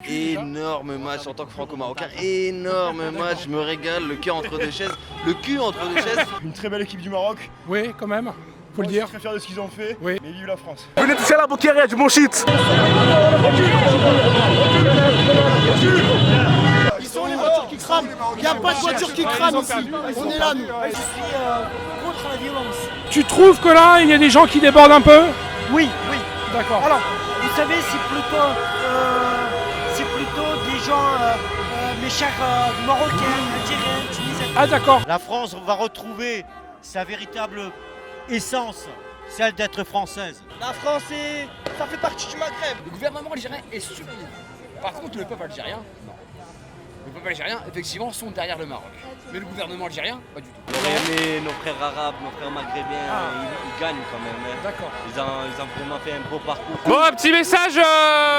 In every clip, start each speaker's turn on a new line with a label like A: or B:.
A: énorme match en tant que franco-marocain, énorme match, je me régale, le cul entre deux chaises,
B: Une très belle équipe du Maroc.
C: Oui, quand même, faut le dire.
B: Je suis très fier de ce qu'ils ont fait,
C: Oui.
B: mais vive la France.
D: Venez toucher à la boquille, du bon shit.
E: Ils sont les voitures qui crament. Il n'y a pas de voiture qui crame ici. On est là, nous. Je suis contre la violence.
C: Tu trouves que là, il y a des gens qui débordent un peu?
E: Oui, oui.
C: D'accord.
E: Alors, vous savez, c'est plutôt des gens, mes chers Marocains, Algériens, Tunisiens.
C: Ah d'accord.
F: La France va retrouver sa véritable essence, celle d'être française.
E: La France, ça fait partie du Maghreb.
G: Le gouvernement algérien est souverain. Par contre, le peuple algérien, non. Le peuple algérien, effectivement, sont derrière le Maroc. Mais le gouvernement algérien, pas du tout.
A: J'aurais aimé nos frères arabes, nos frères maghrébiens, ils gagnent quand même. Hein.
C: D'accord.
A: Ils ont vraiment fait un beau parcours.
H: Bon, un petit message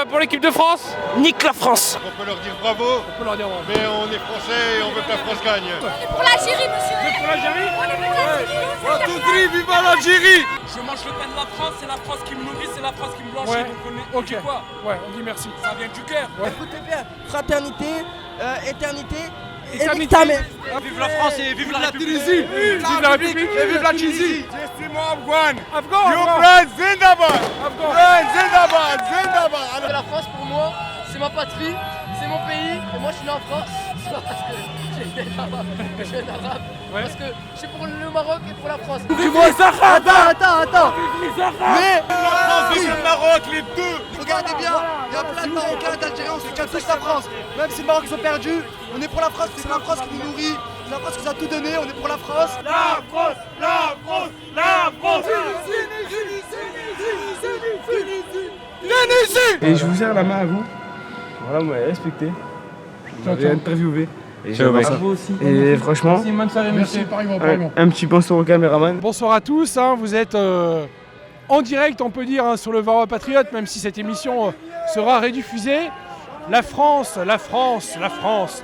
H: pour l'équipe de France.
D: Nique la France.
B: On peut leur dire bravo,
C: On peut leur dire ouais.
B: mais on est français et on veut que la France gagne.
I: Pour l'Algérie, monsieur.
C: Pour l'Algérie?
I: On est pour l'Algérie.
D: Tout tri, vive l'Algérie.
H: Je mange le pain de la France, c'est la France qui me nourrit, c'est la France qui me blanchit.
C: Ouais.
H: Donc on est
C: Ok.
H: quoi?
C: Ouais, on dit merci.
H: Ça vient du cœur.
E: Écoutez bien, fraternité, éternité,
C: Éternité.
E: et ta mère.
F: Vive la France et vive la République.
C: Vive la République et vive la Tunisie.
B: Afghan.
C: Afghan.
B: Zindabad.
C: Afghan.
B: Zindabad.
G: La France, pour moi, c'est ma patrie, c'est mon pays. Et moi, je suis né en France. C'est pas parce que j'ai des arabes que je suis un arabe.
C: Ouais.
G: Parce que je suis pour le Maroc et pour la France.
E: Attends. Mais
B: Vive le Maroc, les deux.
E: regardez bien, il y a plein de Marocains, d'Algériens, on soutient tous la France. Même si le Maroc ils ont perdu, on est pour la France, c'est la France qui nous nourrit, c'est la France qui nous a tout donné, on est pour la France.
B: La France, la France, la France.
J: Et je vous serre la main à vous. Voilà, vous m'avez respecté. Vous m'avez interviewé. Et j'adore ça. Et franchement,
C: Merci, pareillement.
J: un petit pinceau au caméraman.
C: Bonsoir à tous, hein, vous êtes en direct, on peut dire, hein, sur le Varroa Patriote, même si cette émission sera rediffusée. La France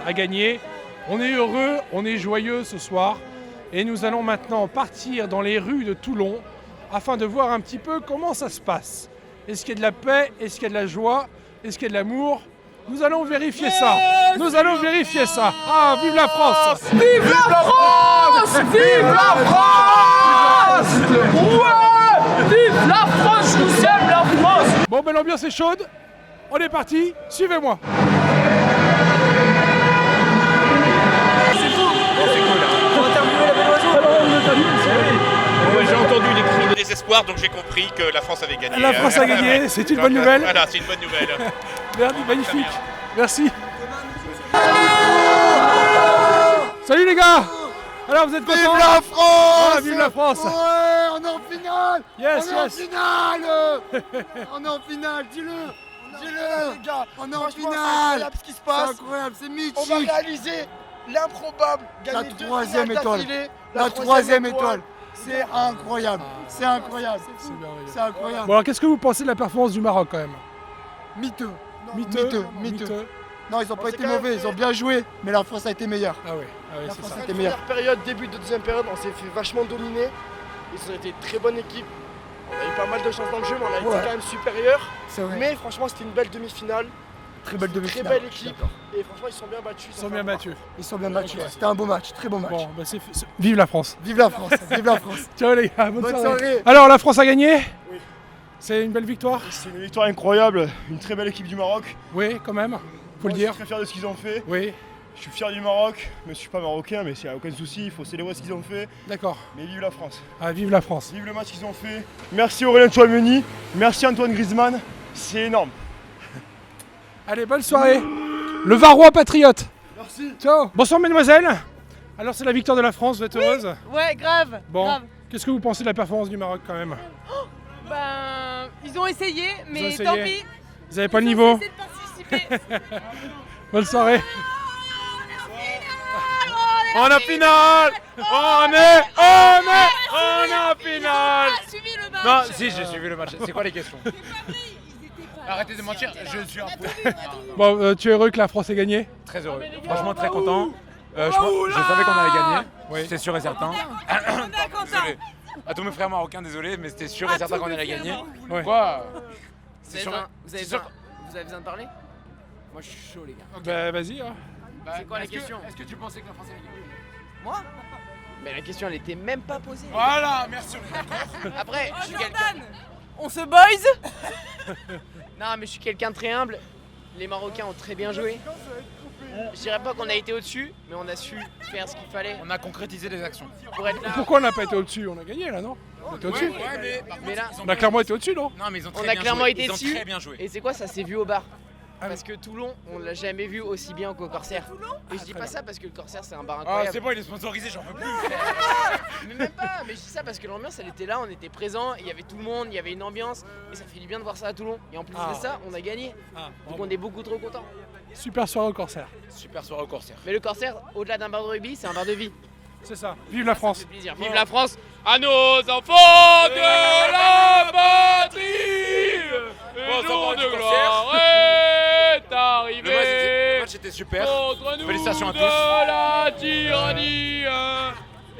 C: a gagné. On est heureux, on est joyeux ce soir. Et nous allons maintenant partir dans les rues de Toulon afin de voir un petit peu comment ça se passe. Est-ce qu'il y a de la paix? Est-ce qu'il y a de la joie? Est-ce qu'il y a de l'amour? Nous allons vérifier ça. Ah, vive la France!
D: Vive la France. Vive la France. Ouais. Vive la France, je vous aime la France.
C: Bon, ben l'ambiance est chaude. On est parti, suivez-moi.
K: J'ai entendu les cris de désespoir, donc j'ai compris que la France avait gagné.
C: La France a gagné, c'est une bonne nouvelle.
K: Voilà, c'est une bonne nouvelle.
C: Magnifique, merci. Salut les gars. Alors vous êtes contents?
B: Vive la France.
C: Ah, vive la France.
E: Ouais, on est en finale.
C: Yes,
E: On est en
C: yes.
E: finale. On est en finale, dis-le. Les gars, on est en finale.
G: Ce qui se
E: C'est
G: passe,
E: incroyable, c'est mythique.
G: on va réaliser l'improbable.
E: La
G: Gagner deux
E: troisième
G: finales
E: étoile.
G: d'affilée.
E: La troisième étoile. C'est incroyable. C'est incroyable.
C: C'est merveilleux.
E: C'est incroyable.
C: Bon alors qu'est-ce que vous pensez de la performance du Maroc quand même?
E: Miteux.
C: Miteux.
E: Non, ils ont pas été mauvais, ils ont bien joué, mais la France a été meilleure.
C: Ah oui,
E: La
C: c'est
E: France
C: ça.
E: a été meilleure.
G: Première période, début de deuxième période, on s'est fait vachement dominer. Ils ont été une très bonne équipe. On a eu pas mal de chance dans le jeu, mais on a été
E: Ouais.
G: quand même supérieur.
E: C'est vrai.
G: Mais franchement, c'était une belle demi-finale.
E: Très belle
G: Très
E: demi-finale.
G: belle équipe. Et franchement, ils sont bien battus.
C: Ils sont bien battus.
E: Ils sont bien battus.
C: Ok.
E: C'était un beau match, très beau match.
C: Bon, bah vive la France.
E: Vive la France, vive la France.
C: Ciao les gars, bonne
E: Bonne
C: soirée.
E: soirée.
C: Alors la France a gagné?
B: Oui.
C: C'est une belle victoire?
B: C'est une victoire incroyable, une très belle équipe du Maroc.
C: Oui, quand même, faut le
B: Moi,
C: dire.
B: Je suis très fier de ce qu'ils ont fait.
C: Oui,
B: Je suis fier du Maroc, mais je suis pas marocain, mais il n'y a aucun souci, il faut célébrer ce qu'ils ont fait.
C: d'accord.
B: Mais vive la France.
C: Ah, vive la France.
B: Vive le match qu'ils ont fait. Merci Aurélien Tchouameni, merci Antoine Griezmann, c'est énorme.
C: Allez, bonne soirée. Le Varroa Patriote.
B: Merci.
C: Ciao. Bonsoir mesdemoiselles. Alors c'est la victoire de la France, vous êtes heureuse?
I: Ouais, grave.
C: Bon,
I: Grave.
C: qu'est-ce que vous pensez de la performance du Maroc quand même?
I: Ben, ils ont essayé, mais
C: Ils ont essayé.
I: tant pis.
C: Vous avez pas le niveau?
I: Ils ont essayé de participer.
C: Bonne soirée.
I: On
C: On est en finale. On est en finale.
I: suivi le match.
H: Non, si, j'ai suivi le match. C'est quoi les questions? Arrêtez de mentir, je suis un peu
C: Bon, tu es heureux que la France ait gagné?
H: très heureux. Franchement, très content. Je savais qu'on allait gagner, c'est sûr et certain. Désolé. À tous mes frères marocains, désolé, mais c'était sûr et certain qu'on allait gagner.
C: Ouais.
H: Quoi?
G: Vous avez besoin de parler? Moi je suis chaud les gars.
C: Bah vas-y. Hein.
G: C'est quoi la question?
H: Est-ce que tu pensais que la France allait gagner?
G: Moi? Mais la question elle était même pas posée.
H: Voilà, merci.
G: Après, je suis quelqu'un.
I: Jordan, on se boys.
G: Non, mais je suis quelqu'un de très humble. Les Marocains ont très bien joué. Je dirais pas qu'on a été au-dessus, mais on a su faire ce qu'il fallait.
H: On a concrétisé les actions.
G: Pour être là.
C: Pourquoi on n'a pas été au-dessus? On a gagné là, non? On était au-dessus.
H: Ouais, mais
G: là,
C: On a clairement été au-dessus, non?
H: Non, mais ils ont
G: on
H: très
G: a
H: bien
G: clairement
H: joué.
G: été
H: Ils ont
G: dessus.
H: très bien joué.
G: Et c'est quoi? Ça s'est vu au bar.
C: Ah
G: Parce que Toulon, on l'a jamais vu aussi bien qu'au Corsaire. Et je dis
C: très
G: pas
C: bien.
G: ça parce que le Corsaire c'est un bar
H: Ah,
G: incroyable.
H: c'est bon, il est sponsorisé, j'en peux plus.
G: Mais même pas, mais je dis ça parce que l'ambiance elle était là, on était présents, il y avait tout le monde, il y avait une ambiance et ça fait du bien de voir ça à Toulon. Et en plus
C: Ah.
G: de ça, on a gagné. Donc on est beaucoup trop contents.
C: Super soirée au Corsaire.
H: Super soirée au Corsaire.
G: Mais le Corsaire, au-delà d'un bar de rugby, c'est un bar de vie.
C: C'est ça. Vive la France.
G: Ça fait plaisir. Vive la France. À nos enfants de la patrie, le jour de gloire est arrivé.
H: Le match était super.
G: Contre nous
H: Félicitations à tous.
G: de la tyrannie.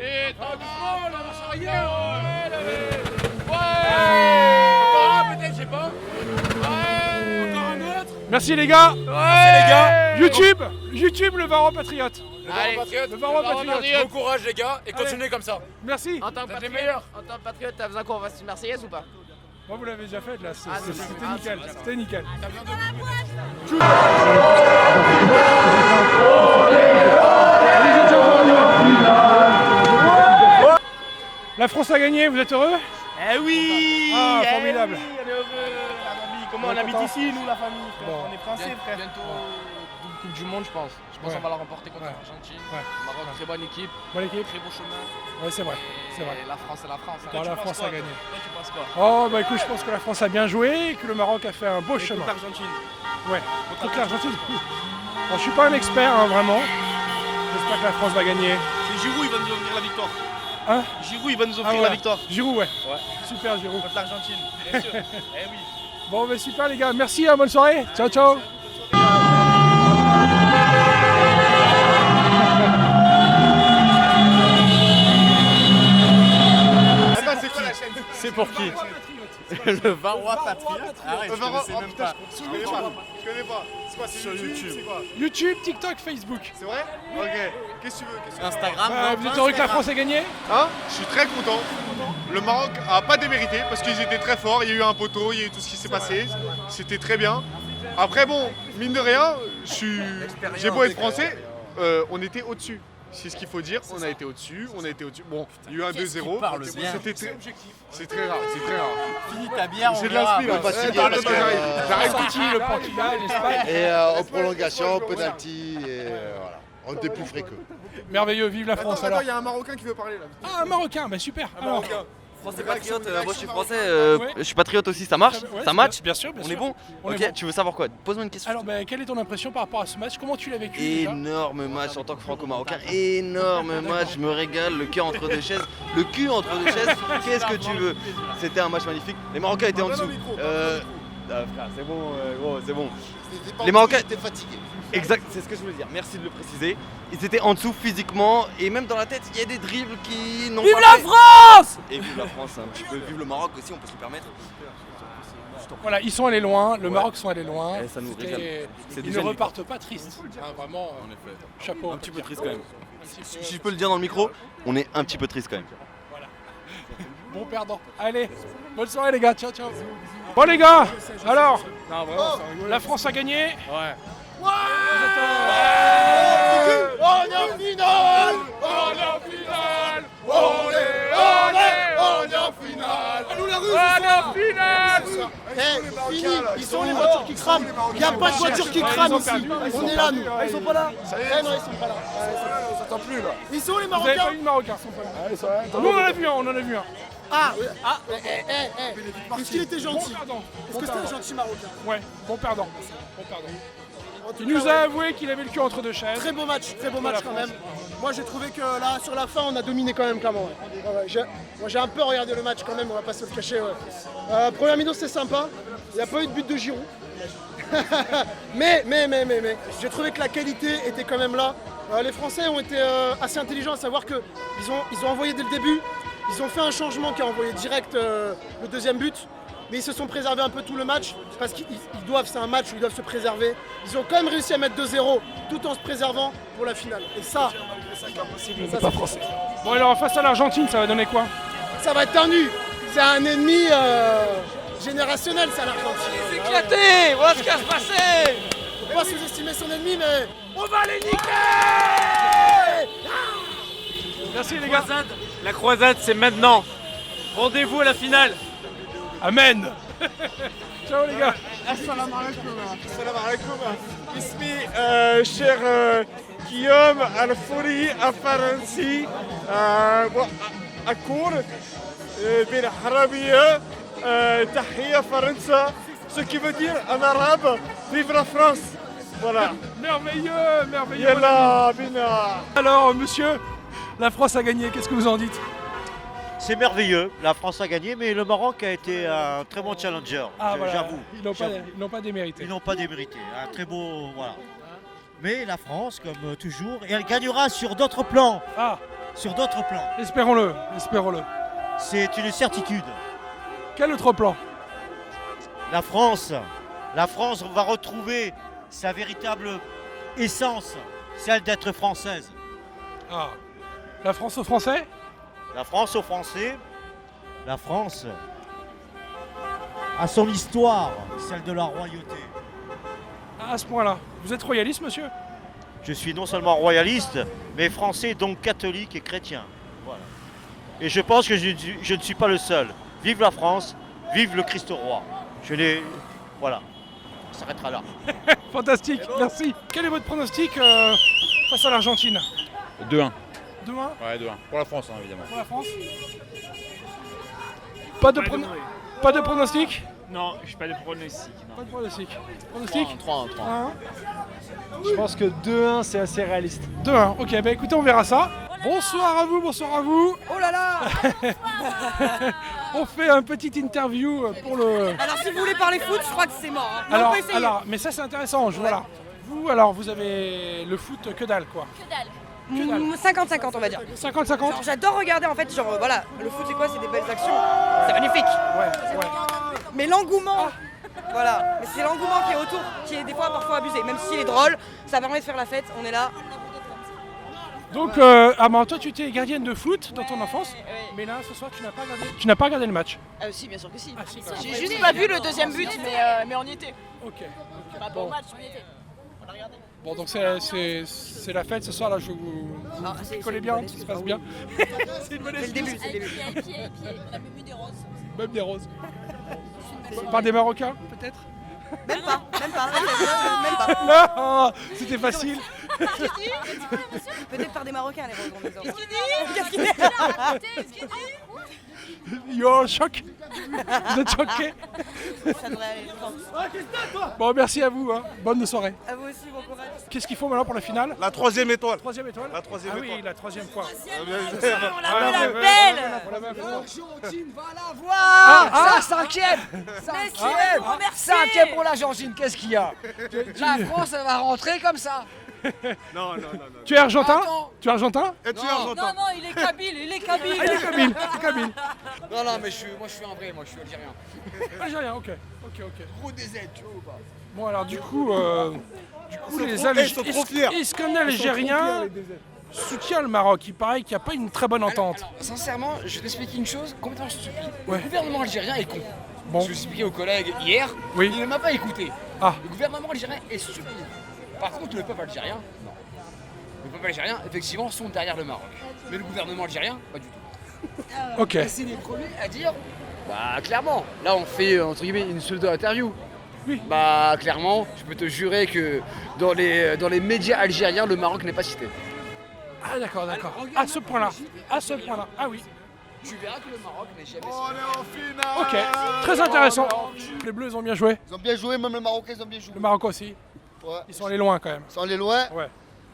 G: Et tranquillement, la marche arrière.
H: Encore un peut-être, je sais pas. Encore un autre.
C: Merci les gars.
H: Merci les gars.
C: YouTube, le Varrois Patriote.
G: Allez,
C: Le Varrois Patriote.
H: Bon courage les gars et continuez comme ça.
C: Merci.
G: En tant que
H: Vous êtes les
G: patriote,
H: meilleurs.
G: en tant que patriote, t'as besoin qu'on fasse une Marseillaise ou pas?
C: Moi, vous l'avez déjà fait là.
G: Ah, c'est
C: C'était
G: bon.
C: nickel.
G: Ah, c'est bon.
C: C'était nickel. La France a gagné, vous êtes heureux?
E: Eh oui.
C: Ah,
E: eh
C: formidable.
E: oui, on est heureux, la famille. Comment
C: On
E: on
C: est
E: habite
C: content.
E: ici, nous, la famille, frère.
C: Bon.
E: On est français, frère.
G: Bientôt double Coupe du Monde, je pense. Je pense
C: Ouais.
G: qu'on va la remporter contre
C: Ouais.
G: l'Argentine.
C: Ouais.
G: Maroc, très bonne équipe,
C: Bonne équipe.
G: très bon chemin.
C: Ouais, c'est vrai. C'est vrai.
G: Et la France, c'est la France. hein.
C: Bon, la
G: Tu penses
C: France
G: quoi,
C: a gagné.
G: Toi, tu penses quoi?
C: Oh bah écoute, je pense que la France a bien joué et que le Maroc a fait un beau chemin.
E: Contre l'Argentine.
C: Ouais, contre l'Argentine. Bon, je suis pas un expert, hein, vraiment. J'espère que la France va gagner.
E: C'est Giroud, il va nous offrir la victoire.
C: Hein?
E: Giroud, il va nous
C: Ah
E: offrir
C: ouais.
E: la victoire.
C: Giroud, ouais.
E: Ouais.
C: Super Giroud.
E: Contre l'Argentine. Bien sûr. Eh oui.
C: Bon, bah super les gars. Merci, hein, bonne soirée. Ciao, ciao.
E: C'est pour qui?
J: Le Varrois Patriote. Arrête, je connaissais même pas.
B: Je connais pas. C'est quoi? C'est sur YouTube? C'est quoi?
C: YouTube, TikTok, Facebook.
B: C'est vrai? Ok. Qu'est-ce que tu veux?
J: Instagram.
C: Vous êtes heureux que la France ait gagné?
B: Hein? Je suis très content. Le Maroc a pas démérité parce qu'ils étaient très forts. Il y a eu un poteau, il y a eu tout ce qui s'est passé. C'était très bien. Après, bon, mine de rien, j'ai beau être français, on était au-dessus. C'est ce qu'il faut dire. On a été au-dessus. On a été au-dessus. Bon, il y a eu un 2-0. C'est très rare. C'est très rare.
J: Finis ta bière, on
B: J'ai de
J: verra.
B: l'inspi là.
A: fatigué
B: J'arrête,
A: parce que,
B: j'arrête. J'arrête.
C: Argentine, le Portugal, l'Espagne.
A: Et en prolongation, penalty, et voilà. On était plus frais qu'eux.
C: Merveilleux, vive la France alors.
B: il y a un Marocain qui veut parler là.
C: Ah, un Marocain, bah super. Alors,
A: Français patriote, moi je suis français,
C: Ouais.
A: je suis patriote aussi, ça marche?
C: ouais,
A: Ça match?
C: Bien sûr, bien
A: On
C: sûr.
A: est bon?
C: On est
A: Ok,
C: bon.
A: tu veux savoir quoi? Pose-moi une question.
C: Alors, bah, quelle est ton impression par rapport à ce match? Comment tu l'as vécu déjà?
A: Énorme match en tant que franco-marocain, énorme match, je me régale, le cul entre deux chaises, qu'est-ce que tu veux? C'était un match magnifique, les Marocains étaient en dessous. Frère, c'est bon, gros, c'est bon. Les Marocains étaient fatigués. Exact, c'est ce que je voulais dire, merci de le préciser. Ils étaient en dessous physiquement et même dans la tête, il y a des dribbles qui n'ont pas
I: Vive la
A: fait.
I: France!
A: Et vive la France, un petit peu, vive le Maroc aussi, on peut se le permettre.
C: Voilà, ils sont allés loin, le Maroc sont allés loin.
A: Et ça nous
C: C'était-
A: régale. C'est
C: Ils ne
A: déjà une
C: repartent pas tristes. Hein, vraiment,
A: En effet.
C: chapeau.
A: Un petit peu triste quand même. Si je peux le dire dans le micro, on est un petit peu triste quand même.
C: Bon perdant. Allez, bonne soirée les gars, ciao ciao. Bon les gars, alors, la France a gagné.
J: Ouais.
C: Vous êtes
E: On est en finale. On est en finale. On est en finale.
C: On est en finale.
E: Eh, fini. Ils sont les voitures qui crament. Il n'y a pas de voiture qui crame ici. On est là, nous. Ils sont pas là. Eh non, ils sont pas là. Ils sont les
C: Vous avez pas
E: Marocains.
C: eu de Marocain. Nous on en a vu un, on en a vu un.
E: Ah, est-ce qu'il était gentil?
C: Bon perdant.
E: Est-ce que c'était un gentil Marocain?
C: Ouais, bon perdant. Bon perdant.
E: En tout
C: Il
E: cas,
C: nous a
E: ouais.
C: avoué qu'il avait le cul entre deux chaises.
E: Très beau match
C: la
E: quand même. Moi j'ai trouvé que là sur la fin on a dominé quand même clairement. Ouais. Moi j'ai un peu regardé le match quand même, on va pas se le cacher. Ouais. Première mi-temps c'était sympa, il n'y a pas eu de but de Giroud. mais j'ai trouvé que la qualité était quand même là. Les Français ont été assez intelligents à savoir qu'ils ont envoyé dès le début, ils ont fait un changement qui a envoyé direct le deuxième but. mais ils se sont préservés un peu tout le match parce qu'ils doivent, c'est un match où ils doivent se préserver. Ils ont quand même réussi à mettre 2-0 tout en se préservant pour la finale. Et ça,
C: c'est pas français. Bon alors face à l'Argentine, ça va donner quoi?
E: Ça va être tendu. C'est un ennemi générationnel, ça, l'Argentine.
D: C'est éclaté, voilà ce qui va se passer.
E: Faut pas sous-estimer son ennemi, mais
D: on va les niquer.
C: Merci les gars.
G: La croisade, c'est maintenant. Rendez-vous à la finale.
C: Amen. Ciao les gars.
B: Assalamu alaikum. اسمي cher Guillaume الفوري الفرنسي أكون بالعربية تحية فرنسا ce qui veut dire en arabe vive la France. Voilà.
C: Merveilleux, merveilleux.
B: Yalla bina.
C: Alors monsieur, la France a gagné, qu'est-ce que vous en dites?
F: C'est merveilleux, la France a gagné, mais le Maroc a été un très bon challenger,
C: Voilà.
F: j'avoue.
C: Ils n'ont pas démérité.
F: Ils n'ont pas démérité, un très beau... Voilà. Mais la France, comme toujours, et elle gagnera sur d'autres plans. Sur d'autres plans.
C: Espérons-le, espérons-le.
F: C'est une certitude.
C: Quel autre plan?
F: La France va retrouver sa véritable essence, celle d'être française.
C: Ah, la France aux Français?
F: La France aux Français, la France a son histoire, celle de la royauté.
C: À ce point-là, vous êtes royaliste, monsieur?
F: Je suis non seulement royaliste, mais français, donc catholique et chrétien. Voilà. Et je pense que je ne suis pas le seul. Vive la France, vive le Christ roi. Voilà, on s'arrêtera là.
C: Fantastique, merci. Quel est votre pronostic face à l'Argentine?
H: 2-1.
C: 2-1?
H: Ouais, 2-1. Pour la France, évidemment.
C: Pour la France? Pas de pronostic?
L: Non, je n'ai pas de pronostic.
C: Pas de pronostic. Pronostic?
A: 3-1.
J: Je pense que 2-1, c'est assez réaliste.
C: 2-1, ok, bah écoutez, on verra ça. Bonsoir à vous, bonsoir à vous.
I: Oh là là.
C: On fait un petit interview pour le...
I: Alors si vous voulez parler foot, je crois que c'est mort. Hein. On peut essayer.
C: Alors, mais ça c'est intéressant, voilà. Vous, alors, vous avez le foot que dalle, quoi.
I: Que dalle. 50-50 on va dire.
C: 50-50.
I: J'adore regarder en fait, genre voilà, le foot c'est quoi? C'est des belles actions. C'est magnifique.
C: Ouais.
I: Mais l'engouement, voilà, mais c'est l'engouement qui est autour, qui est des fois parfois abusé. Même s'il est drôle, ça permet de faire la fête, on est là.
C: Donc, toi tu étais gardienne de foot dans ton enfance, mais là ce soir tu n'as pas regardé le match.
I: Si, bien sûr que si.
C: J'ai
I: juste pas vu le deuxième but, mais on y était.
C: Ok.
I: Pas bon match, on y était. On a regardé.
C: Bon, donc c'est la fête ce soir là, vous collez bien, tout se passe bien. C'est une bonne excuse.
I: C'est le début.
M: Et puis, on a même eu des roses.
C: Même des roses. Par des Marocains, peut-être?
I: Même pas.
C: Non, c'était facile.
I: Peut-être par des Marocains les roses.
M: Qu'est-ce qu'il dit?
C: You're en choc. Vous êtes choqués?
I: Ça devrait aller.
C: Bon, merci à vous, hein. Bonne soirée.
I: À vous aussi, bon courage.
C: Qu'est-ce qu'il faut maintenant pour la finale?
B: La troisième étoile.
C: Troisième étoile?
B: La troisième
C: Ah oui,
B: étoile.
C: la troisième fois.
I: On l'a la belle.
D: L'Argentine va la voir. Cinquième. Cinquième pour l'Argentine, qu'est-ce qu'il y a? La France, elle va rentrer comme ça.
B: Non.
C: Tu es argentin?
D: Attends.
C: Tu es argentin?
B: Et tu es argentin.
I: Non, il est kabyle, il est kabyle.
C: Ah, il est kabyle.
D: Non, mais moi je suis un vrai, moi je suis algérien.
C: Algérien, ok.
D: Gros des aides, tu vois ou pas?
C: Bon alors du coup les
B: ils sont trop fiers.
C: Est-ce qu'un Algérien soutient le Maroc? Il paraît qu'il n'y a pas une très bonne entente.
D: Alors, sincèrement, je vais t'expliquer une chose complètement stupide.
C: Ouais.
D: Le gouvernement algérien est con.
C: Bon.
D: Je l'ai expliqué aux collègues hier,
C: Oui.
D: il ne m'a pas écouté.
C: Ah.
D: Le gouvernement algérien est stupide. Par contre, le peuple algérien, non. Le peuple algérien, effectivement, sont derrière le Maroc. Mais le gouvernement algérien, pas du tout.
C: Ok.
D: Et c'est les premiers à dire, bah clairement, là on fait entre guillemets une pseudo-interview.
C: Oui.
D: Bah clairement, je peux te jurer que dans les médias algériens, le Maroc n'est pas cité.
C: Ah d'accord. À ce point-là. Ah oui.
D: Tu verras que le Maroc n'est jamais
B: On
D: cité.
B: est en finale.
C: Ok. Très intéressant. Les Bleus ils ont bien joué.
E: Ils ont bien joué, même les Marocains ils ont bien joué.
C: Le Maroc aussi.
E: Ouais.
C: Ils sont allés loin quand même.
E: Ils sont allés loin,
C: Ouais.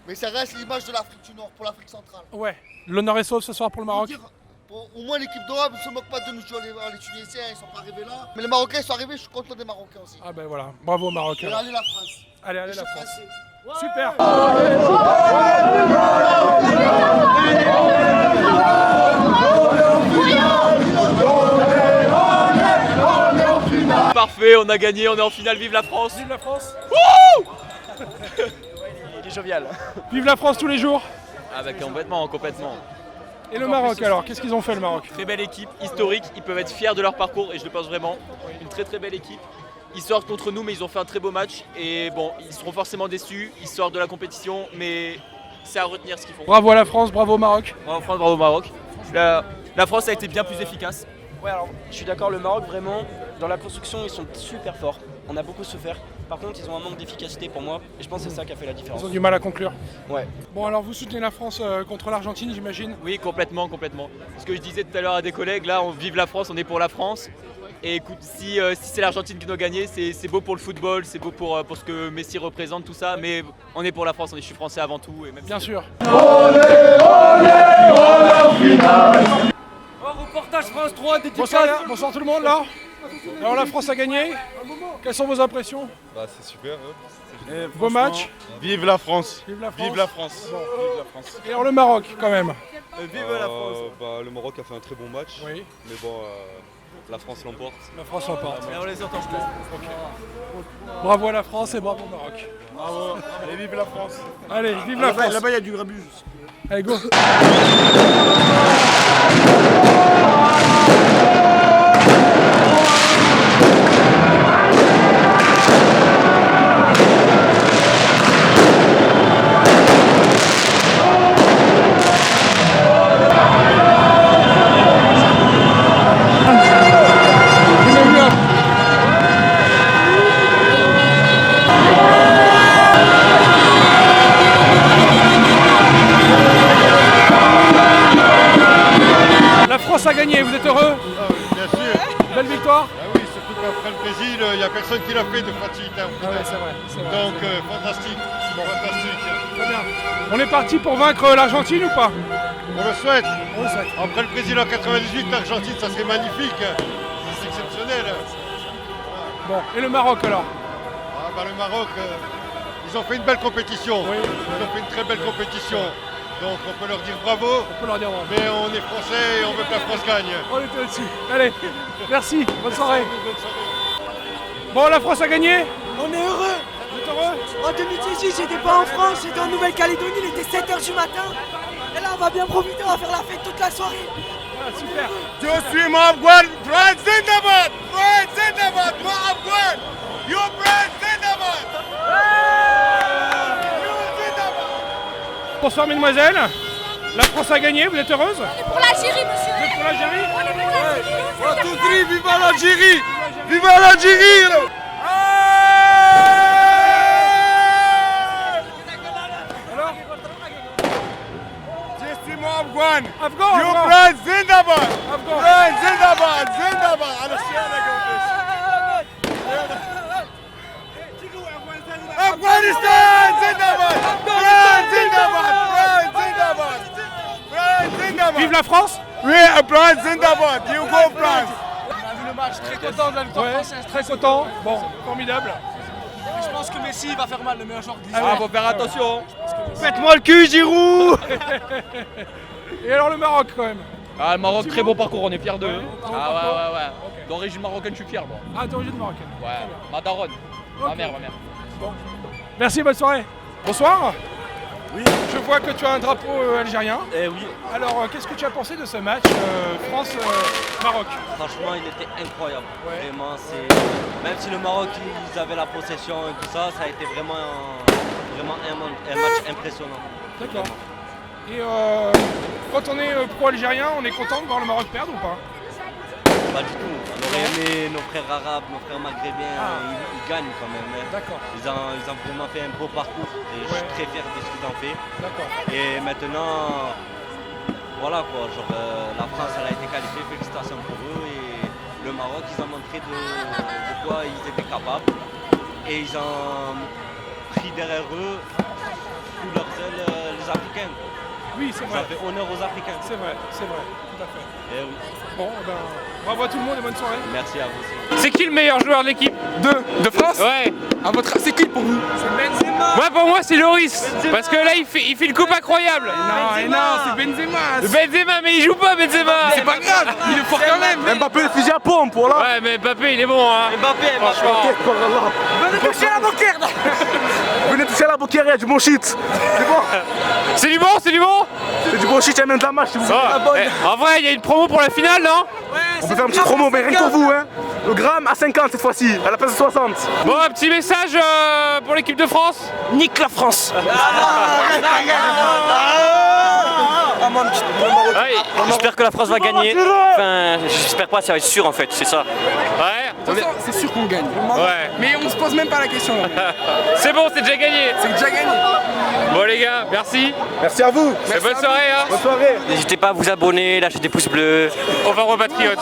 E: mais ça reste l'image de l'Afrique du Nord pour l'Afrique centrale.
C: Ouais. L'honneur est sauf ce soir pour le Maroc.
E: Au moins l'équipe d'Europe ne se moque pas de nous, les Tunisiens, ils sont pas arrivés là. Mais les Marocains ils sont arrivés, je suis content des Marocains aussi.
C: Ah ben voilà. Bravo aux Marocains.
E: Et allez la France.
C: Allez
E: Je
C: la
E: suis
C: France.
E: français.
C: Super.
G: fait, on a gagné, on est en finale, vive la France.
C: Vive la France.
G: Wouh.
A: Il est jovial.
C: Vive la France tous les jours.
G: Ah bah complètement.
C: Et le Maroc alors, qu'est-ce qu'ils ont fait le Maroc?
G: Très belle équipe, historique, ils peuvent être fiers de leur parcours et je le pense vraiment. Une très très belle équipe. Ils sortent contre nous mais ils ont fait un très beau match et bon, ils seront forcément déçus, ils sortent de la compétition mais c'est à retenir ce qu'ils font.
C: Bravo à la France, bravo au Maroc.
G: Bravo France, bravo au Maroc. La France a été bien plus efficace.
N: Ouais, alors je suis d'accord, le Maroc vraiment, dans la construction ils sont super forts. On a beaucoup souffert. Par contre, ils ont un manque d'efficacité pour moi et je pense que c'est ça qui a fait la différence.
C: Ils ont du mal à conclure.
N: Ouais.
C: Bon alors vous soutenez la France contre l'Argentine j'imagine?
G: Oui, complètement. Ce que je disais tout à l'heure à des collègues, là on vive la France, on est pour la France. Et écoute, si c'est l'Argentine qui doit gagner, c'est beau pour le football, c'est beau pour ce que Messi représente, tout ça, mais on est pour la France, je suis français avant tout. Et même
C: bien sûr.
N: Reportage France 3 des
C: Bonsoir tout le monde là. Alors la France a gagné. Quelles sont vos impressions?
O: Bah c'est super.
C: Beau match.
O: Vive la France.
C: Vive la France.
O: Vive la France.
C: Bon.
O: Vive la France.
C: Et alors le Maroc quand même.
O: Vive la France. Le Maroc a fait un très bon match.
C: Oui.
O: Mais bon, la France l'emporte.
C: La France l'emporte.
G: on les entend pas.
C: Bravo à la France et bravo au Maroc.
O: Bravo. Et vive la France.
C: Allez, vive la France.
O: Là-bas il y a du grabus.
C: Allez go. La France a gagné, vous êtes heureux?
B: Bien sûr.
C: Belle victoire?
B: Ah oui, surtout qu'après le Brésil, il n'y a personne qui l'a fait de facilité.
C: Ah ouais, c'est vrai.
B: Donc fantastique. Fantastique.
C: Très bien. On est parti pour vaincre l'Argentine ou pas?
B: On le souhaite.
C: On le souhaite.
B: Après le Brésil en 98, l'Argentine, ça serait magnifique. C'est exceptionnel.
C: Bon, et le Maroc alors?
B: Ah bah le Maroc, ils ont fait une belle compétition.
C: Oui.
B: Ils ont fait une très belle compétition. Donc on peut leur dire bravo.
C: On peut leur dire bravo.
B: Mais on est français et on veut que la France gagne.
C: On était là-dessus. Allez, merci, bonne soirée. Bon, la France a gagné?
N: On est heureux.
C: Vous êtes heureux?
N: En 2018, j'étais pas en France, j'étais en Nouvelle-Calédonie, il était 7h du matin. Et là, on va bien profiter, on va faire la fête toute la soirée.
C: Voilà, super.
B: Je suis Afghan, Brad Zindabad, Brad Zindabad, moi Afghan, you Brad Zindabad.
C: Bonsoir mesdemoiselles. La France a gagné, vous êtes heureuse?
M: On est pour l'Algérie, monsieur.
C: Vous êtes pour l'Algérie?
M: On est pour l'Algérie.
B: One, two, three, viva l'Algérie! Viva l'Algérie!
C: Alors?
B: Je suis Afghan.
C: Afghan,
B: You
C: Afghan.
B: Brad Zindabad.
C: Afghan.
B: Brad Zindabad, Zindabad. على الشارع Afghanistan Zindabad. Brad Zindabad. Brad Zindabad. Brad Zindabad.
C: Vive la France?
B: Oui, Brad Zindabad. You go France.
N: On a vu le match, très content de la victoire française.
C: Très content. Bon, formidable.
N: Je pense que Messi va faire mal, le meilleur joueur de
G: Ah,
N: l'histoire.
G: faut faire attention.
B: Faites-moi le cul, Giroud.
C: Et alors le Maroc quand même?
G: Ah, le Maroc, très beau parcours, on est fiers d'eux.
C: Ouais.
G: Ouais. D'origine marocaine, je suis fier, moi.
C: Ah, d'origine marocaine.
G: Ouais, ma daronne. Ma mère.
C: Merci, bonne soirée. Bonsoir. Oui. Je vois que tu as un drapeau algérien.
P: Eh oui.
C: Alors, qu'est-ce que tu as pensé de ce match France-Maroc?
P: Franchement, il était incroyable. Vraiment, même si le Maroc, ils avaient la possession et tout ça, ça a été vraiment un match impressionnant.
C: D'accord. Et quand on est pro-algérien, on est content de voir le Maroc perdre ou pas?
P: Pas du tout. On aurait aimé nos frères arabes, nos frères maghrébins, ils gagnent quand même.
C: D'accord.
P: Ils ont vraiment fait un beau parcours et je suis très fier de ce qu'ils ont fait.
C: D'accord.
P: Et maintenant, voilà quoi, genre la France elle a été qualifiée, félicitations pour eux. Et le Maroc, ils ont montré de quoi ils étaient capables. Et ils ont pris derrière eux, sous leurs ailes, les Africains.
C: Oui, c'est vrai.
P: Ça fait honneur aux Africains.
C: C'est vrai, tout à fait.
P: Eh oui.
C: Bon, bravo à tout le monde et bonne soirée.
P: Merci à vous aussi.
C: C'est qui le meilleur joueur de l'équipe? 2.
H: De France?
Q: Ouais.
H: C'est qui pour vous?
Q: C'est Benzema. Moi, pour moi, c'est Loris. Parce que là, il fait une coupe incroyable.
H: Non, c'est Benzema.
Q: Benzema, mais il joue pas, Benzema.
H: C'est pas grave, il est fort quand même.
J: Mbappé, le fusil à pompe, voilà.
Q: Ouais, mais Mbappé, il est bon, hein. Franchement.
J: Venez toucher la banquière. Venez toucher la banquière, il y a du bon shit. C'est bon.
Q: C'est du bon, c'est du bon.
J: C'est du bon shit, il y a même de la match si vous voulez la bonne.
Q: En vrai, il y a une promo pour la finale, non?
J: On peut faire une petite promo, mais rien que pour vous, hein. Le gramme à 50 cette fois-ci, à la place de 60.
Q: Bon, un petit message pour l'équipe de France.
J: Nique la France.
R: J'espère que la France va gagner. Enfin, j'espère pas, ça va être sûr en fait, c'est ça.
Q: Ouais.
H: C'est sûr qu'on gagne.
Q: Ouais.
H: Mais on se pose même pas la question.
Q: C'est bon, c'est déjà gagné.
H: C'est déjà gagné.
Q: Bon les gars, merci.
J: Merci à vous.
Q: Et bonne soirée. Hein.
J: Bonne soirée.
R: N'hésitez pas à vous abonner, lâcher des pouces bleus.
Q: Au Varo Patriote.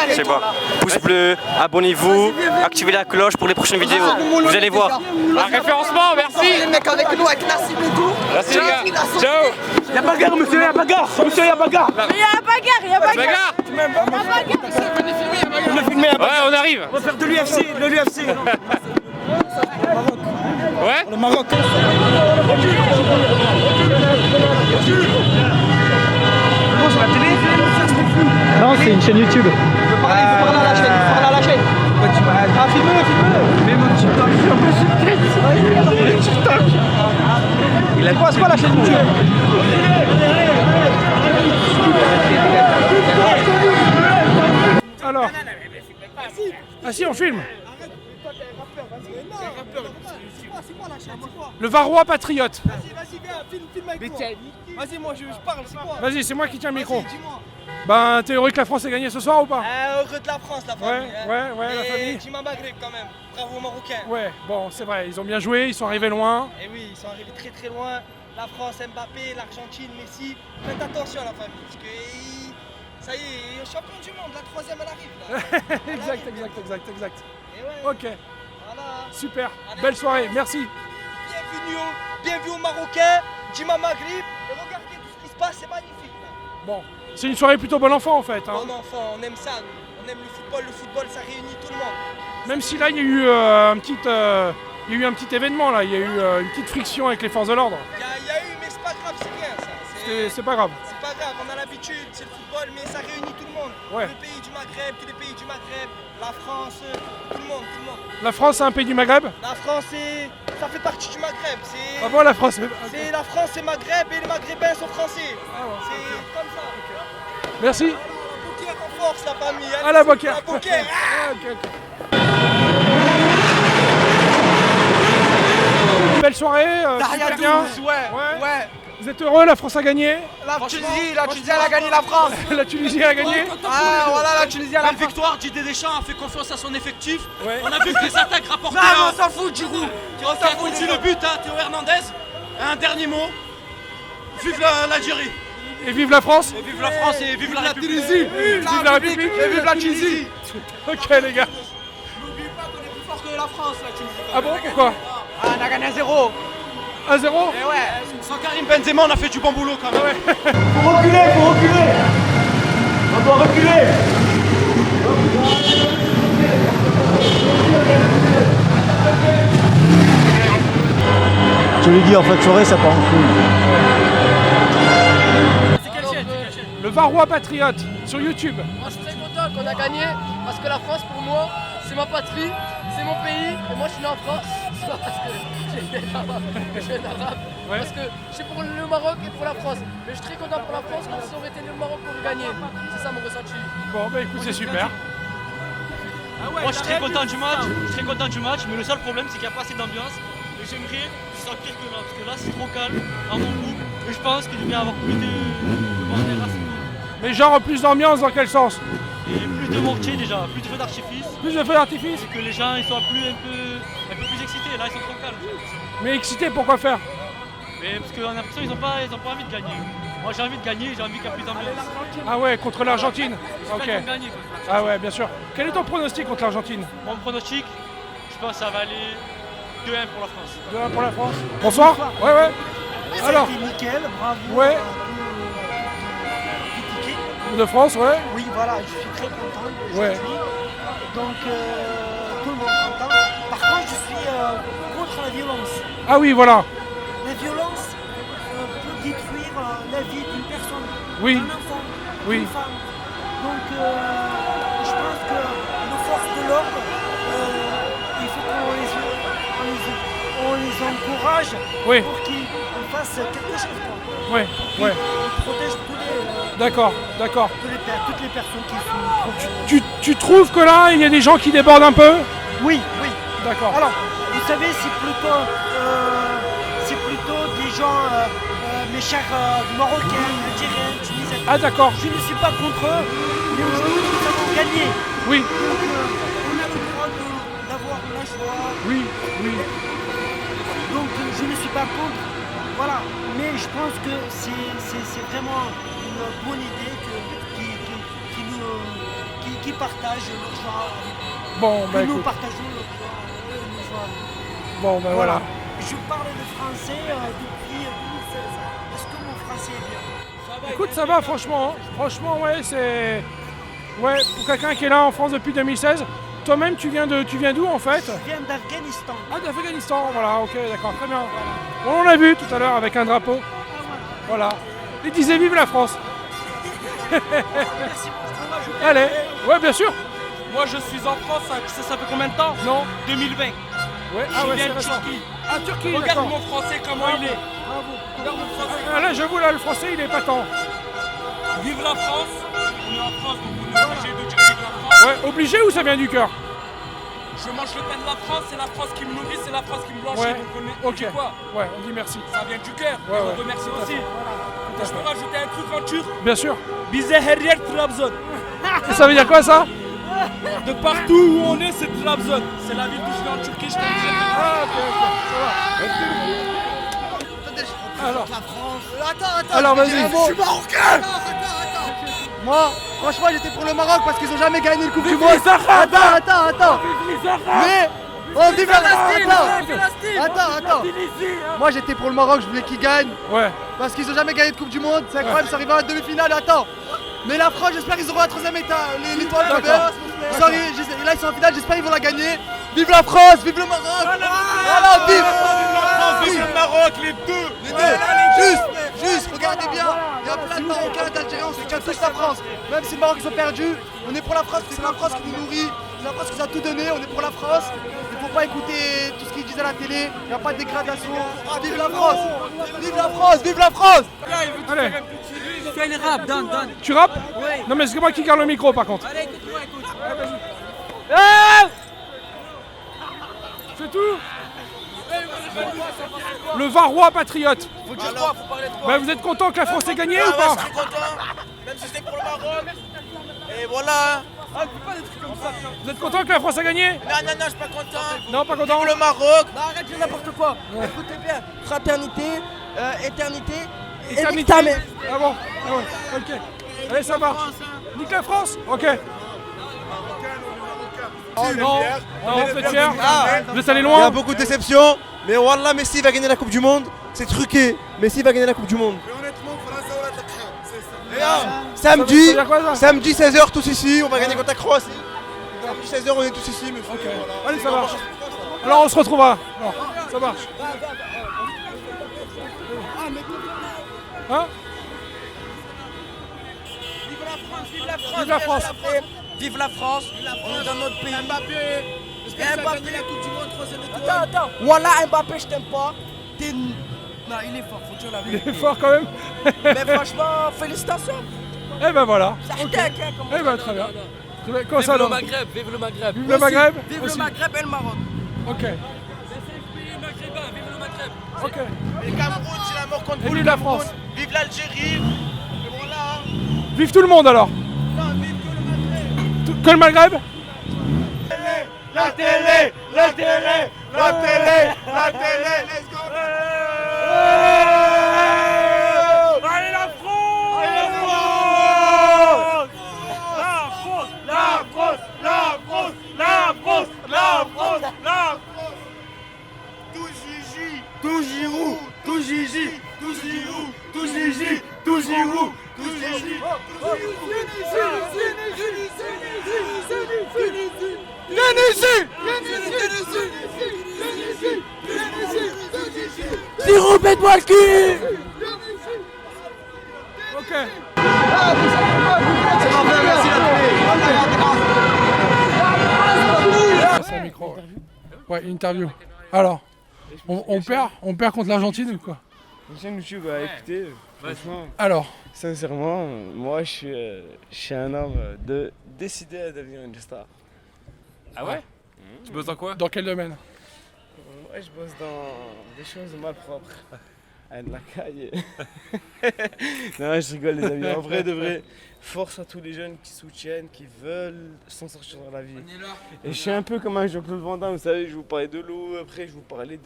R: Je sais pas. Pouces bleus, abonnez-vous, activez la cloche pour les prochaines vidéos. Vous allez voir.
Q: Un référencement, merci.
I: Les mecs avec nous, avec merci beaucoup.
Q: Merci les gars. Ciao.
J: Y'a bagarre, monsieur, y'a bagarre. Monsieur, y'a bagarre.
M: Il y a un bagarre, il y a bagarre.
Q: Ouais, on arrive.
J: On va faire de l'UFC, de l'UFC.
Q: Ouais.
J: Le Maroc. C'est la télé? Non, c'est une chaîne YouTube.
E: Il faut parler à la chaîne, Ah, filme-le. Mais mon TikTok, il a quoi, c'est quoi la chaîne YouTube?
C: Alors. Ah si, on filme. Le Varois Patriote.
E: Vas-y, viens, filme avec moi. Vas-y, moi je parle, c'est quoi?
C: Vas-y, c'est moi qui tiens le micro. Ben, t'es heureux que la France ait gagné ce soir ou pas?
E: Heureux de la France, la famille.
C: Ouais, la famille.
E: Jima Maghreb quand même, bravo aux Marocains.
C: Ouais, bon, c'est vrai, ils ont bien joué, ils sont arrivés loin.
E: Et oui, ils sont arrivés très très loin. La France, Mbappé, l'Argentine, Messi. Faites attention à la famille, parce que ça y est, champion du monde, la troisième elle arrive là.
C: exact.
E: Et ouais.
C: Ok,
E: Voilà.
C: super, belle soirée, merci.
E: Bienvenue aux Marocains, Jima Maghreb. Et regardez tout ce qui se passe, c'est magnifique là.
C: Bon, c'est une soirée plutôt bon enfant en fait. Hein.
E: Bon enfant, on aime ça, nous. On aime le football ça réunit tout le monde.
C: Même si là il y a eu un petit événement là, il y a eu une petite friction avec les forces de l'ordre.
E: Il y a eu, mais c'est pas grave, c'est rien ça.
C: C'est pas grave.
E: C'est pas grave, on a l'habitude, c'est le football, mais ça réunit tout le monde.
C: Ouais.
E: Le pays du Maghreb, tous les pays du Maghreb, la France, tout le monde.
C: La France c'est un pays du Maghreb?
E: La France, ça fait partie du Maghreb.
C: Ah bon, la France
E: c'est la France, c'est Maghreb et les Maghrébins sont français. C'est comme ça.
C: Merci.
E: La Beaucaire en force, la famille.
C: Ah, la Beaucaire.
E: La Beaucaire.
C: Belle soirée, super bien.
E: Ouais.
C: Vous êtes heureux, la France a gagné?
E: La Tunisie elle a gagné la France.
C: La Tunisie a gagné?
E: Ah voilà, la Tunisie elle a
S: Belle victoire, Didier Deschamps a fait confiance à son effectif.
C: Ouais.
S: On a vu que les attaques rapportaient.
E: Non, on s'en fout, Giroud.
S: Qui a conduit le but, hein, Théo Hernandez. Un dernier mot. Vive l'Algérie.
C: Et vive la France?
S: Et vive la France et vive la République.
C: Tunisie. Vive la République.
E: Et vive la Tunisie.
C: Ok les gars.
S: N'oublie pas qu'on est plus fort que la France, la Tunisie.
C: Ah bon, pourquoi?
E: Ah, on a gagné 1-0.
C: 1-0?
E: Et ouais.
S: Sans Karim Benzema, on a fait du bon boulot quand même.
J: Faut reculer. On doit reculer. Je l'ai dit, en fin de soirée, ça part en couille.
C: Le Varois Patriote sur YouTube.
T: Moi je suis très content qu'on a gagné parce que la France pour moi c'est ma patrie, c'est mon pays et moi je suis né en France. C'est pas parce que je suis un arabe, parce que je suis pour le Maroc et pour la France. Mais je suis très content pour la France, comme si ça aurait été le Maroc pour le gagner. C'est ça mon ressenti.
C: Bon bah écoute, c'est super.
S: Moi je suis très content du match, mais le seul problème c'est qu'il n'y a pas assez d'ambiance. Et j'aimerais que ce soit pire que là, parce que là c'est trop calme dans mon groupe. Et je pense qu'il devrait y avoir plus de bordel là.
C: Mais genre plus d'ambiance dans quel sens?
S: Et plus de mortier déjà, plus de feux d'artifice.
C: Plus de feux d'artifice?
S: Et que les gens ils soient un peu plus excités, là ils sont trop calmes.
C: Mais excité, pourquoi faire?
S: Mais parce qu'on a l'impression qu'ils n'ont pas envie de gagner. Moi j'ai envie de gagner, j'ai envie qu'il y ait plus d'ambiance.
C: Ah ouais, contre l'Argentine. Ok.
S: Qu'ils vont gagner, quoi.
C: Ah ouais, bien sûr. Quel est ton pronostic contre l'Argentine?
S: Mon pronostic, je pense que ça va aller 2-1 pour la France.
C: 2-1 pour la France. Bonsoir. Ouais. Alors.
E: Nickel, bravo.
C: Ouais. De France, ouais.
E: Oui, voilà, je suis très content
C: Ouais.
E: aujourd'hui. Donc, tout le monde est content. Par
U: contre la violence.
C: Ah oui, voilà.
U: La violence peut détruire la vie d'une personne,
C: Oui.
U: d'un enfant,
C: Oui.
U: d'une femme. Donc je pense que nos forces de l'ordre, il faut qu'on les encourage
C: Oui.
U: pour qu'ils fassent quelque chose. Quoi.
C: Ouais,
U: Qu'ils
C: ouais.
U: protègent
C: D'accord, d'accord.
U: toutes les personnes qui sont
C: Tu trouves que là, il y a des gens qui débordent un peu?
U: Oui, oui.
C: D'accord.
U: Alors, vous savez, c'est plutôt des gens, mes chers Marocains, Algériens, Tunisiens.
C: Ah d'accord.
U: Je ne suis pas contre eux, mais aujourd'hui nous avons gagné.
C: Oui.
U: Donc on a le droit d'avoir la joie.
C: Oui, oui.
U: Donc je ne suis pas contre. Voilà. Mais je pense que c'est vraiment une bonne idée qui partagent leur joie avec nous.
C: Bon, bah
U: Que nous
C: écoute.
U: partageons nos joies.
C: Bon, ben voilà.
U: Je parle le français depuis 2016. Est-ce que mon français est bien?
C: Écoute, ça va, franchement. Hein. Franchement, ouais, c'est... Ouais, pour quelqu'un qui est là en France depuis 2016. Toi-même, tu viens d'où, en fait?
U: Je viens d'Afghanistan.
C: Ah, d'Afghanistan, voilà, ok, d'accord, très bien. On l'a vu tout à l'heure avec un drapeau. Voilà. Il disait vive la France. Allez, ouais, bien sûr.
N: Moi je suis en France, ça fait combien de temps?
C: Non.
N: 2020.
C: Ouais,
N: Je
C: ouais,
N: viens
C: c'est
N: de
C: récent.
N: Turquie.
C: Ah, Turquie,
N: Regarde
C: d'accord.
N: mon français comment il est. Regarde mon français.
C: Ah, là, j'avoue, là, le français, il est pas tant.
N: Vive la France. On est en France, donc on est obligé de dire vive la France.
C: Ouais, obligé ou ça vient du cœur?
N: Je mange le pain de la France, c'est la France qui me nourrit, c'est la France qui me blanchit.
C: Ouais,
N: Donc on dit quoi?
C: Ouais, on dit merci.
N: Ça vient du cœur.
C: Ouais,
N: Et
C: ouais,
N: on remercie
C: tout à
N: aussi.
C: fait.
N: Je peux rajouter un truc en turc?
C: Bien sûr.
N: Bize her yer Trabzon.
C: Et ça veut dire quoi, ça?
N: De partout où on est, c'est Trabzon. C'est la ville d'où je viens en Turquie, je t'ai dit.
C: Ah, ok, ça va. Alors,
E: Attends,
C: alors,
E: je vais
C: vas-y.
E: dire un mot.
C: Je suis marocain.
E: Moi, franchement, j'étais pour le Maroc parce qu'ils ont jamais gagné le Coupe du
C: Vive
E: Monde.
C: les Arabes.
E: Attends.
C: Vive les Arabes.
E: Mais, oh, vive la
C: Palestine.
E: Attends. Moi, j'étais pour le Maroc, je voulais qu'ils gagnent.
C: Ouais.
E: Parce qu'ils ont jamais gagné de Coupe du Monde. C'est incroyable, c'est arrivé à la demi-finale. Attends. Mais la France, j'espère qu'ils auront la troisième l'étoile quand même. Là, ils sont en finale, j'espère qu'ils vont la gagner. Vive la France, vive le Maroc. Voilà, vive
B: la France, vive le Maroc, les deux.
E: Juste, regardez bien. Il y a plein de Marocains, d'Algériens, on soutient tous la France. Même si le Maroc ils ont perdu, on est pour la France, c'est la France qui nous nourrit. C'est la France qui nous a tout donné, on est pour la France. Il ne faut pas écouter tout ce qu'ils disent à la télé. Il n'y a pas de dégradation. Vive la France. Vive la France, vive la France.
C: Allez.
U: Fais le rap, donne.
C: Tu rappes?
U: Ouais.
C: Non, mais c'est moi qui garde le micro, par contre.
U: Allez, écoute-moi, écoute.
C: C'est tout. Le Varrois patriote.
U: Faut dire quoi? Faut parler de quoi?
C: Bah, vous êtes content que la France ait gagné ou pas?
U: Je suis content, même si c'était pour le Maroc. Et voilà. Ah, fais pas des trucs comme ça.
C: Vous êtes content que la France a gagné?
U: Non, je suis pas content.
C: Non, pas content.
U: Pour le Maroc. Bah, arrête de n'importe quoi. Écoutez bien. Fraternité, éternité. Et nique ta mère.
C: Ah bon? Ah ouais, ok. Allez, ça marche. Nique la France? Ok. Oh non, vous êtes fiers? Vous êtes allé
A: Il y
C: loin?
A: a beaucoup de déceptions, mais Wallah, Messi va gagner la Coupe du Monde. C'est truqué. Messi va gagner la Coupe du Monde. Samedi,
C: Ça veut dire quoi, ça?
A: samedi 16h tous ici, on va gagner contre la Croatie. Samedi 16h on est tous ici, monsieur. Voilà.
C: Allez, ça marche. Alors, on se retrouvera. Alors, ça marche. Hein?
U: Vive la France,
C: Vive la France.
U: Vive la France, on est dans notre pays. Mbappé, la Coupe du Monde, troisième étoile. Attends. Voilà, Mbappé, je t'aime pas. Non, il est fort, faut dire la
C: Il
U: vérité.
C: est fort quand même.
U: Mais franchement, félicitations.
C: Eh ben voilà.
U: Ça
C: Ok.
U: attaque, hein, comment
C: Eh ben très bien. Très bien. Comment ça,
U: Vive le
C: donc?
U: Maghreb, vive le Maghreb.
C: Vive le Maghreb
U: Vive
C: aussi.
U: le Maghreb et le Maroc.
C: Ok.
U: Vive le Maghreb.
C: Ok.
U: Le Cameroun, c'est la mort contre
C: Et vive la France.
U: Vive l'Algérie. Et voilà.
C: Vive tout le monde alors.
U: Non, vive que le Maghreb.
C: Que le Maghreb?
B: La télé, let's go.
N: Allez la France!
B: Allez la France!
N: La France! La France! La France! La France! La France!
B: Tout Gigi,
N: Tout Giroud! Tout Gigi! Tout Giroud! Tout Gigi! Tout Giroud! Tout Gigi!
B: Viens ici!
U: Giroud, pète-moi le cul!
C: Ok. C'est un micro. Ouais, interview. Alors, on perd contre l'Argentine ou quoi?
J: Chaîne YouTube à écouter, franchement.
C: Alors,
J: sincèrement, moi je suis un homme décidé à devenir une star.
Q: Ah ouais? Tu bosses dans quoi?
C: Dans quel domaine?
J: Moi je bosse dans des choses malpropres. De la caille. Non, je rigole les amis. En vrai de vrai, force à tous les jeunes qui soutiennent, qui veulent s'en sortir dans la vie. Et je suis un peu comme un Jean-Claude Van Damme, vous savez, je vous parlais de l'eau, après je vous parlais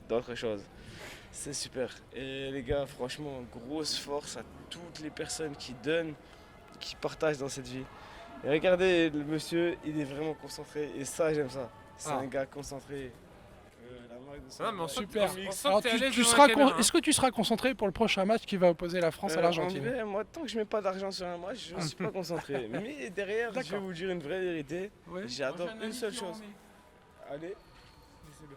J: d'autre chose. C'est super. Et les gars, franchement, grosse force à toutes les personnes qui donnent, qui partagent dans cette vie. Et regardez, le monsieur, il est vraiment concentré. Et ça, j'aime ça. C'est un gars concentré.
C: Super.
Q: Alors,
C: est-ce que tu seras concentré pour le prochain match qui va opposer la France à l'Argentine?
J: En vrai, moi, tant que je mets pas d'argent sur un match, je ne suis pas concentré. Mais derrière, je vais vous dire une vraie vérité.
C: Ouais.
J: J'adore une seule chose. Allez.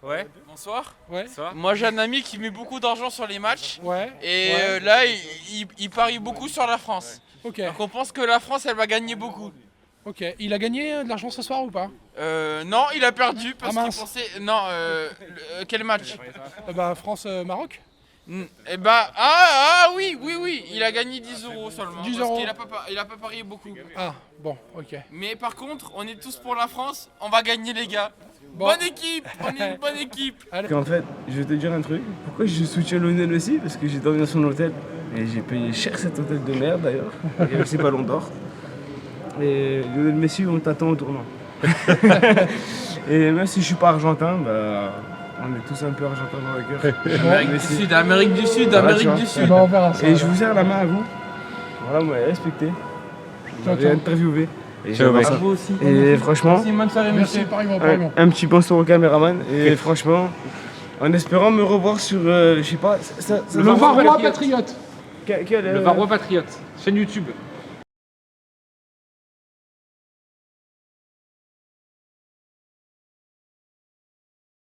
Q: Ouais. Bonsoir.
C: Ouais.
Q: Moi j'ai un ami qui met beaucoup d'argent sur les matchs.
C: Ouais.
Q: Et là il parie beaucoup sur la France.
C: Ok.
Q: Donc on pense que la France elle va gagner beaucoup.
C: Ok. Il a gagné de l'argent ce soir ou pas?
Q: Non, il a perdu parce qu'il
C: mince.
Q: pensait. Non, quel match?
C: France-Maroc?
Q: Eh bah, oui, il a gagné 10 € seulement.
C: 10
Q: parce
C: €.
Q: qu'il a pas parié beaucoup.
C: Ah, bon, ok.
Q: Mais par contre, on est tous pour la France, on va gagner les gars.
C: Bon.
Q: Bonne équipe, on est une bonne équipe.
J: En fait, je vais te dire un truc. Pourquoi je soutiens Lionel Messi? Parce que j'ai dormi dans son hôtel. Et j'ai payé cher cet hôtel de merde d'ailleurs. Il y avait aussi Ballon d'Or. Et Lionel Messi, on t'attend au tournant. Et même si je suis pas argentin, bah, on est tous un peu argentins dans le cœur.
Q: Amérique du Sud.
C: On verra ça.
J: Et je vous serre la main à vous. Voilà, vous m'avez respecté. Vous m'avez interviewé. Et j'adore ça. Et franchement,
C: Merci, pareillement.
J: un petit bonsoir au caméraman. Et franchement, en espérant me revoir sur, je sais pas,
C: Le Varrois Patriote.
J: Le
Q: Varrois Patriote, chaîne YouTube.